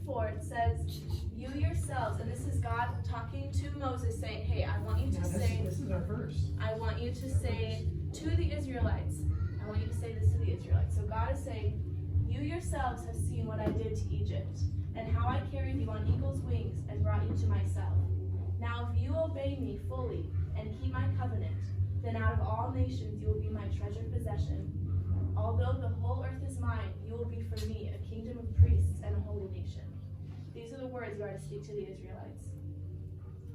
4, it says, you yourselves, and this is God talking to Moses saying, hey, I want you to say, this is our verse. I want you to say to the Israelites, I want you to say this to the Israelites. So God is saying, you yourselves have seen what I did to Egypt, and how I carried you on eagle's wings and brought you to myself. Now if you obey me fully and keep my covenant, then out of all nations you will be my treasured possession. Although the whole earth is mine, you will be for me a kingdom of priests and a holy nation. These are the words you are to speak to the Israelites.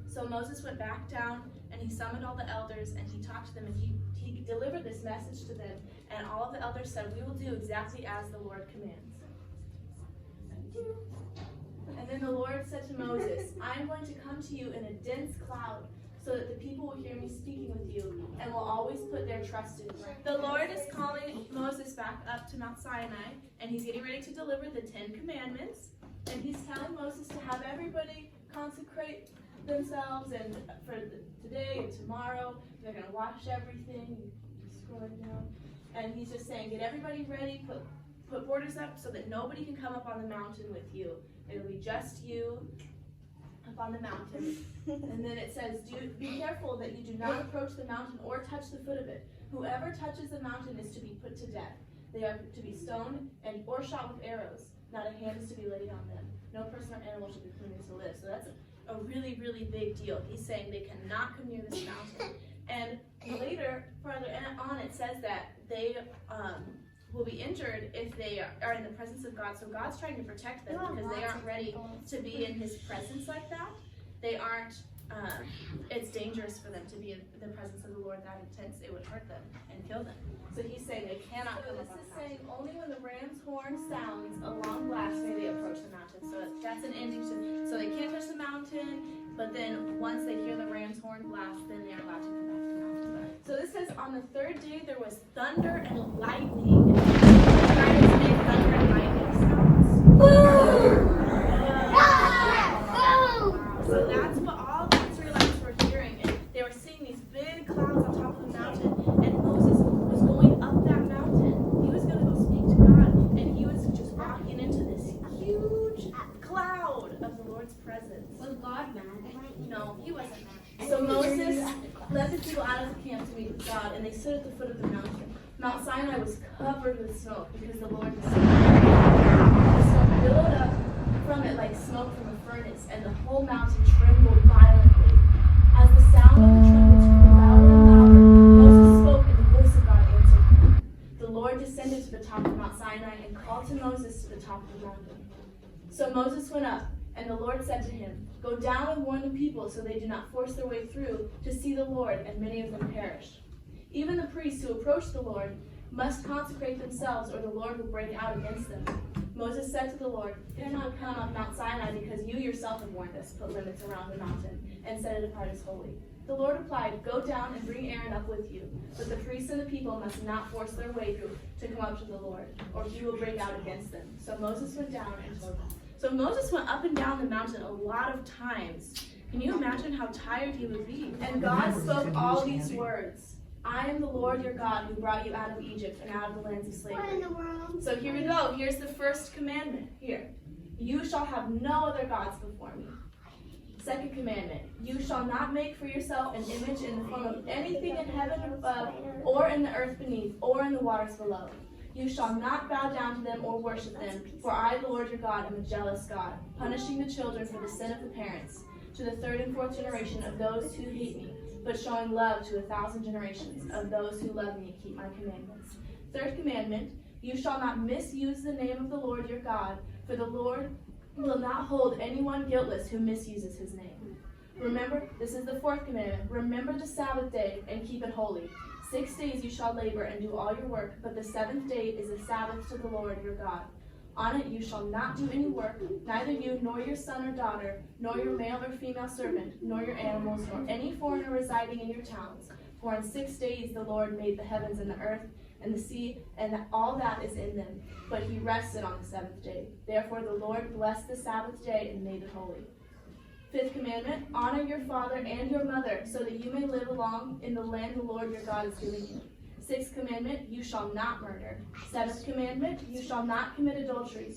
So Moses went back down, and he summoned all the elders, and he talked to them, and he delivered this message to them. And all of the elders said, we will do exactly as the Lord commands. And then the Lord said to Moses, I am going to come to you in a dense cloud, so that the people will hear me speaking with you, and will always put their trust in you. The Lord is calling Moses back up to Mount Sinai, and he's getting ready to deliver the 10 Commandments. And he's telling Moses to have everybody consecrate themselves, and for today and tomorrow, they're going to wash everything. Scrolling down. And he's just saying, get everybody ready, put borders up so that nobody can come up on the mountain with you. It'll be just you up on the mountain. And then it says, be careful that you do not approach the mountain or touch the foot of it. Whoever touches the mountain is to be put to death. They are to be stoned or shot with arrows. Not a hand is to be laid on them. No person or animal should be permitted to live. So that's a really, really big deal. He's saying they cannot come near this mountain. And later, further on, it says that they will be injured if they are in the presence of God. So God's trying to protect them because they aren't ready to be in his presence like that. They aren't, it's dangerous for them to be in the presence of the Lord that intense. It would hurt them and kill them. So he's saying they cannot come up on the mountain. This is saying only when the ram's horn sounds a long blast may they approach the mountain. So that's an ending to, so they can't touch the mountain, but then once they hear the ram's horn blast, then they're allowed to come back to the mountain. So this says on the 3rd day there was thunder and lightning. Trying to make thunder and lightning sounds. So that's what all the Israelites were hearing, and they were seeing these big clouds on top of the mountain, and Moses was going up that mountain. He was going to go speak to God, and he was just walking into this huge cloud of the Lord's presence. Was God mad? No, he wasn't mad. So Moses led the people out of the camp to meet with God, and they stood at the foot of the mountain. Mount Sinai was covered with smoke because the Lord was the smoke billowed up from it like smoke from a furnace, and the whole mountain trembled violently. As the sound of the trumpets grew louder and louder, Moses spoke, and the voice of God answered him. The Lord descended to the top of Mount Sinai and called to Moses to the top of the mountain. So Moses went up, and the Lord said to him, go down and warn the people so they do not force their way through to see the Lord, and many of them perished. Even the priests who approach the Lord must consecrate themselves, or the Lord will break out against them. Moses said to the Lord, dare not come up Mount Sinai, because you yourself have warned us, put limits around the mountain, and set it apart as holy. The Lord replied, go down and bring Aaron up with you, but the priests and the people must not force their way through to come up to the Lord, or he will break out against them. So Moses went down and told them. So Moses went up and down the mountain a lot of times. Can you imagine how tired he would be? And God spoke all these words. I am the Lord your God who brought you out of Egypt and out of the lands of slavery. What in the world? So here we go. Here's the first commandment. Here. You shall have no other gods before me. Second commandment. You shall not make for yourself an image in the form of anything in heaven above, or in the earth beneath, or in the waters below. You shall not bow down to them or worship them, for I, the Lord your God, am a jealous God, punishing the children for the sin of the parents, to the 3rd and 4th generation of those who hate me, but showing love to 1,000 generations of those who love me and keep my commandments. 3rd commandment, you shall not misuse the name of the Lord your God, for the Lord will not hold anyone guiltless who misuses his name. Remember, this is the 4th commandment, remember the Sabbath day and keep it holy. 6 days you shall labor and do all your work, but the 7th day is a Sabbath to the Lord your God. On it you shall not do any work, neither you nor your son or daughter, nor your male or female servant, nor your animals, nor any foreigner residing in your towns. For in 6 days the Lord made the heavens and the earth and the sea and all that is in them, but he rested on the 7th day. Therefore the Lord blessed the Sabbath day and made it holy. 5th commandment, honor your father and your mother, so that you may live long in the land the Lord your God is giving you. 6th commandment, you shall not murder. 7th commandment, you shall not commit adultery.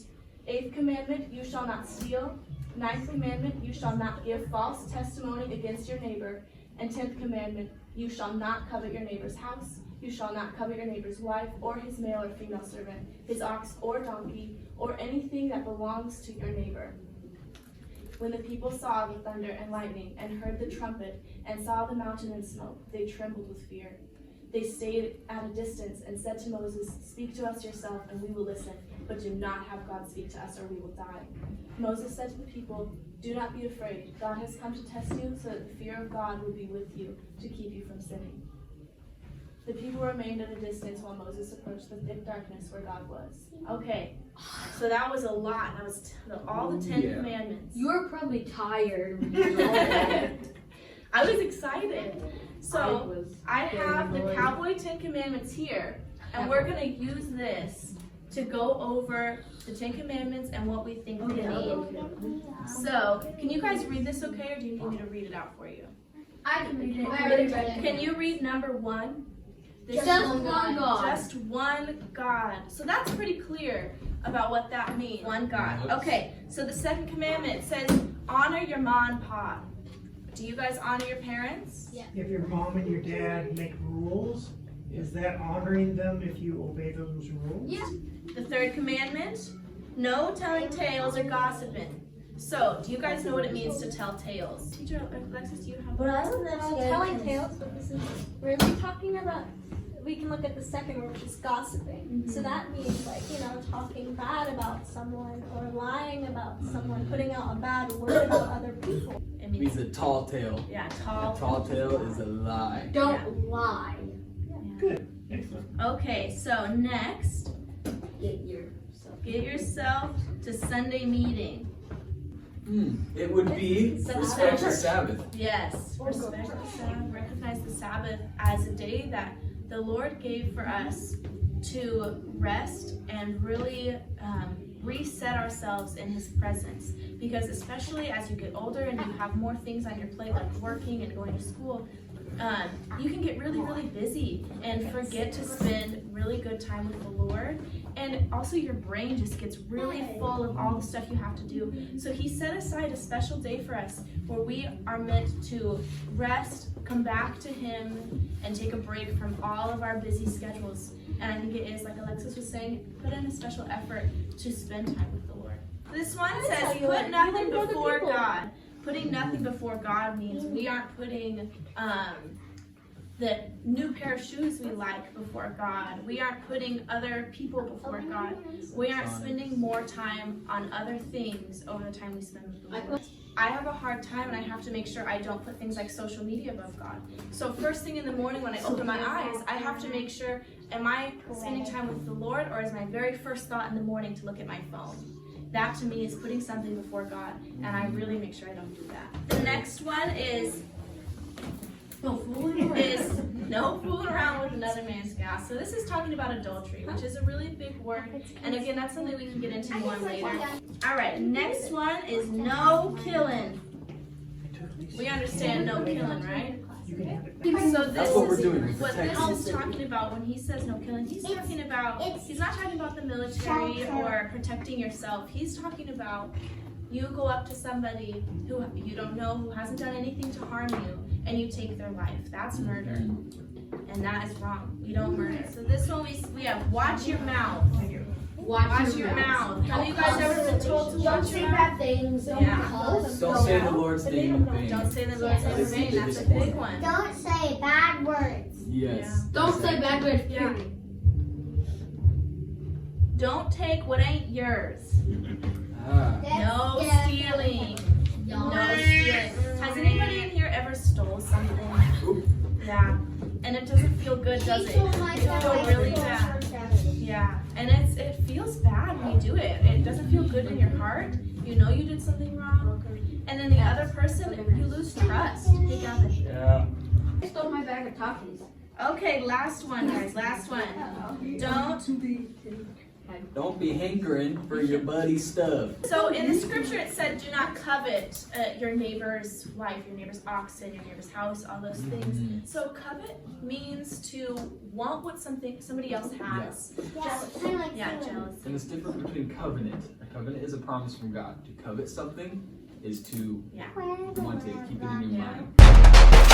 8th commandment, you shall not steal. 9th commandment, you shall not give false testimony against your neighbor. And 10th commandment, you shall not covet your neighbor's house. You shall not covet your neighbor's wife, or his male or female servant, his ox or donkey, or anything that belongs to your neighbor. When the people saw the thunder and lightning, and heard the trumpet, and saw the mountain in smoke, they trembled with fear. They stayed at a distance and said to Moses, "Speak to us yourself, and we will listen, but do not have God speak to us, or we will die." Moses said to the people, "Do not be afraid. God has come to test you, so that the fear of God will be with you, to keep you from sinning." The people remained at a distance while Moses approached the thick darkness where God was. Okay, so that was a lot. That was all the 10 commandments. You were probably tired. I was excited. So I have the Cowboy 10 Commandments here, and we're going to use this to go over the 10 Commandments and what we think they mean. So, can you guys read this okay, or do you need me to read it out for you? I can read it. I already read it. Can you read number 1? Just one God. Just one God. So that's pretty clear about what that means. One God. Okay, so the second commandment says, honor your mom and pop. Do you guys honor your parents? Yeah. If your mom and your dad make rules, is that honoring them if you obey those rules? Yeah. The third commandment, no telling tales or gossiping. So, do you guys know what it means to tell tales? Teacher Alexis, do you have But I was telling tales, but this is we're talking about. We can look at the second word, which is gossiping. Mm-hmm. So that means, like, talking bad about someone or lying about someone, putting out a bad word about other people. It means a tall tale. Yeah, A tall tale is a lie. Don't lie. Good. Excellent. Okay, so next, Get yourself. get yourself to Sunday meeting. It would be respect the Sabbath. Yes, respect the Sabbath, recognize the Sabbath as a day that the Lord gave for us to rest and really reset ourselves in His presence. Because especially as you get older and you have more things on your plate, like working and going to school, you can get really, really busy and forget to spend really good time with the Lord. And also your brain just gets really full of all the stuff you have to do. So He set aside a special day for us where we are meant to rest, come back to Him, and take a break from all of our busy schedules. And I think it is, like Alexis was saying, put in a special effort to spend time with the Lord. This one says, put nothing before God. Putting nothing before God means we aren't putting the new pair of shoes we like before God. We aren't putting other people before God. We aren't spending more time on other things over the time we spend with the Lord. I have a hard time, and I have to make sure I don't put things like social media above God. So first thing in the morning when I open my eyes, I have to make sure, am I spending time with the Lord, or is my very first thought in the morning to look at my phone? That to me is putting something before God, and I really make sure I don't do that. The next one is no fooling around with another man's gas. So this is talking about adultery, which is a really big word. And again, that's something we can get into more later. All right, next one is no killing. We understand no killing, right? So That's what we're this doing. is what this is talking about when he says no killing. He's talking about, he's not talking about the military or protecting yourself. He's talking about you go up to somebody who you don't know, who hasn't done anything to harm you, and you take their life. That's murder. And that is wrong. We don't murder. So this one we have watch your mouth. Watch your mouth. Have you guys ever been told to watch your mouth? things. Yeah. Don't say the Lord's name in vain. Don't say the Lord's name in vain. That's a big one. Don't say bad words. Yes. Don't say bad words. Yeah. Don't take what ain't yours. No stealing. No stealing. Has anybody in here ever stole something? Yeah. And it doesn't feel good, does it? It feels really bad. Yeah. And it feels bad when you do it. It doesn't feel good in your heart. You know you did something wrong. And then the other person, you lose trust. Hey, Gavin. Yeah. I stole my bag of Takis. Okay, last one, guys. Last one. Don't Don't be hankering for your buddy's stuff. So in the scripture it said, do not covet your neighbor's wife, your neighbor's oxen, your neighbor's house, all those things. So covet means to want what somebody else has. Yeah, kind of like Yeah, feeling- jealous. And it's different between covenant. A covenant is a promise from God. To covet something is to Yeah. want it, keep it in your Yeah. mind.